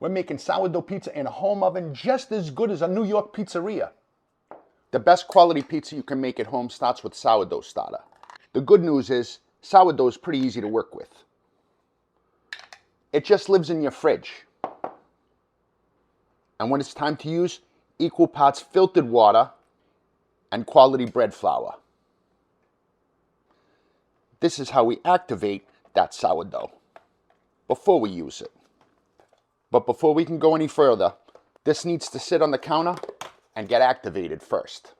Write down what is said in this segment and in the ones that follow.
We're making sourdough pizza in a home oven just as good as a New York pizzeria. The best quality pizza you can make at home starts with sourdough starter. The good news is sourdough is pretty easy to work with. It just lives in your fridge. And when it's time to use, equal parts filtered water and quality bread flour. This is how we activate that sourdough before we use it. But before we can go any further, this needs to sit on the counter and get activated first.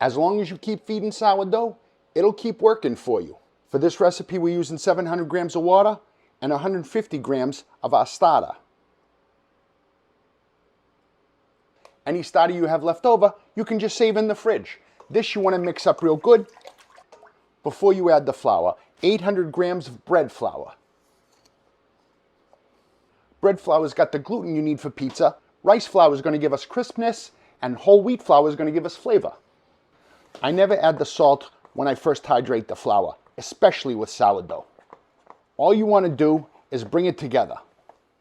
As long as you keep feeding sourdough, it'll keep working for you. For this recipe, we're using 700 grams of water and 150 grams of our starter. Any starter you have left over, you can just save in the fridge. This you want to mix up real good before you add the flour. 800 grams of bread flour. Bread flour's got the gluten you need for pizza. Rice flour is going to give us crispness, and whole wheat flour is going to give us flavor. I never add the salt when I first hydrate the flour, especially with sourdough. All you want to do is bring it together.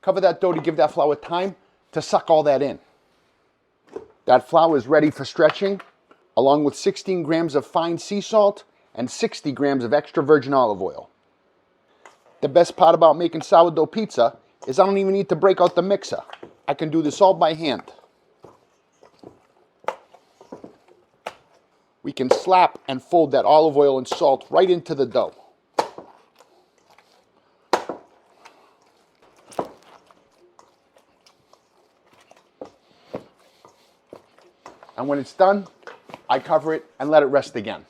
Cover that dough to give that flour time to suck all that in. That flour is ready for stretching, along with 16 grams of fine sea salt and 60 grams of extra virgin olive oil. The best part about making sourdough pizza is I don't even need to break out the mixer. I can do this all by hand. We can slap and fold that olive oil and salt right into the dough. And when it's done, I cover it and let it rest again.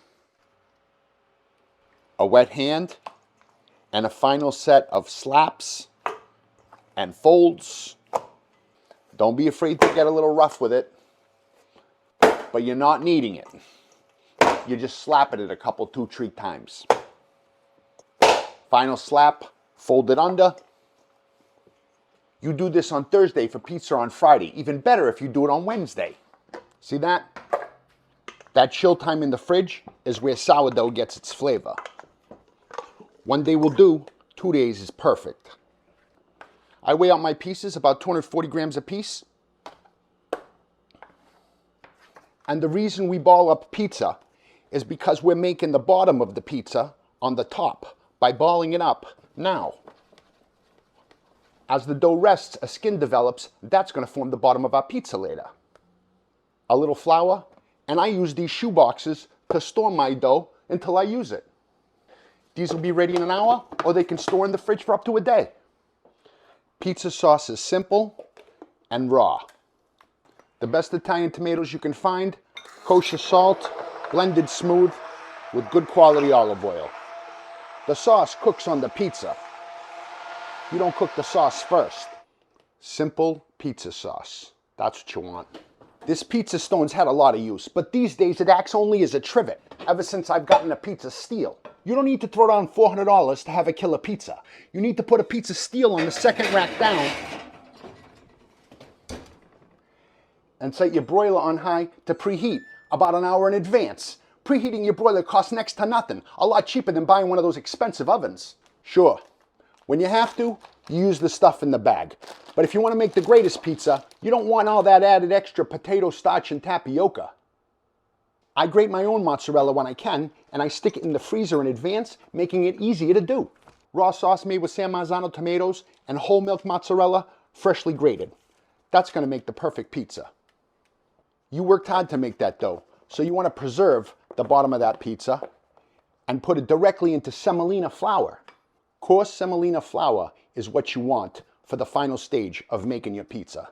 A wet hand and a final set of slaps and folds. Don't be afraid to get a little rough with it, but you're not kneading it. You just slap it a couple, 2-3 times. Final slap, fold it under. You do this on Thursday for pizza on Friday. Even better if you do it on Wednesday. See that? That chill time in the fridge is where sourdough gets its flavor. 1 day will do, 2 days is perfect. I weigh out my pieces, about 240 grams a piece. And the reason we ball up pizza is because we're making the bottom of the pizza on the top by balling it up now. As the dough rests, a skin develops. That's going to form the bottom of our pizza later. A little flour, and I use these shoe boxes to store my dough until I use it. These will be ready in an hour, or they can store in the fridge for up to a day. Pizza sauce is simple and raw. The best Italian tomatoes you can find, kosher salt, blended smooth with good quality olive oil. The sauce cooks on the pizza. You don't cook the sauce first. Simple pizza sauce. That's what you want. This pizza stone's had a lot of use, but these days it acts only as a trivet, ever since I've gotten a pizza steel. You don't need to throw down $400 to have a killer pizza. You need to put a pizza steel on the second rack down and set your broiler on high to preheat about an hour in advance. Preheating your broiler costs next to nothing, a lot cheaper than buying one of those expensive ovens. Sure, when you have to, you use the stuff in the bag. But if you want to make the greatest pizza, you don't want all that added extra potato starch and tapioca. I grate my own mozzarella when I can, and I stick it in the freezer in advance, making it easier to do. Raw sauce made with San Marzano tomatoes and whole milk mozzarella, freshly grated. That's going to make the perfect pizza. You worked hard to make that dough, so you want to preserve the bottom of that pizza and put it directly into semolina flour. Coarse semolina flour is what you want for the final stage of making your pizza.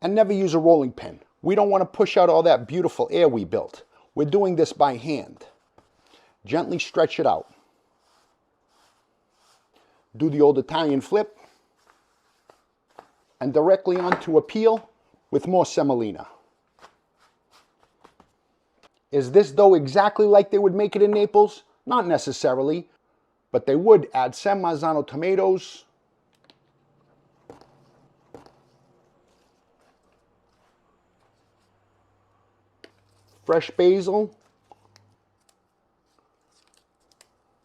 And never use a rolling pin. We don't want to push out all that beautiful air we built. We're doing this by hand. Gently stretch it out. Do the old Italian flip and directly onto a peel with more semolina. Is this dough exactly like they would make it in Naples? Not necessarily, but they would add San Marzano tomatoes, fresh basil,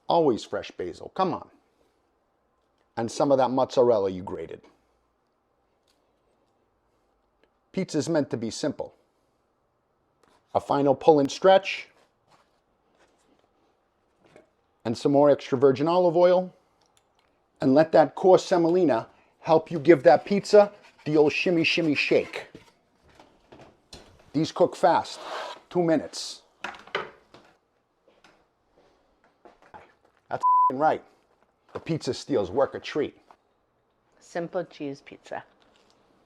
always fresh basil, come on, and some of that mozzarella you grated. Pizza's meant to be simple. A final pull and stretch. And some more extra virgin olive oil. And let that coarse semolina help you give that pizza the old shimmy shimmy shake. These cook fast, 2 minutes. That's right. The pizza steals work a treat. Simple cheese pizza.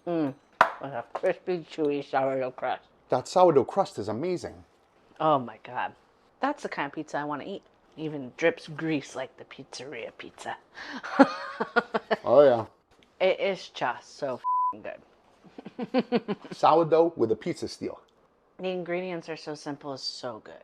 With a crispy, chewy sourdough crust. That sourdough crust is amazing. Oh my God. That's the kind of pizza I want to eat. Even drips grease like the pizzeria pizza. Oh yeah. It is just so good. Sourdough with a pizza steal. The ingredients are so simple, it's so good.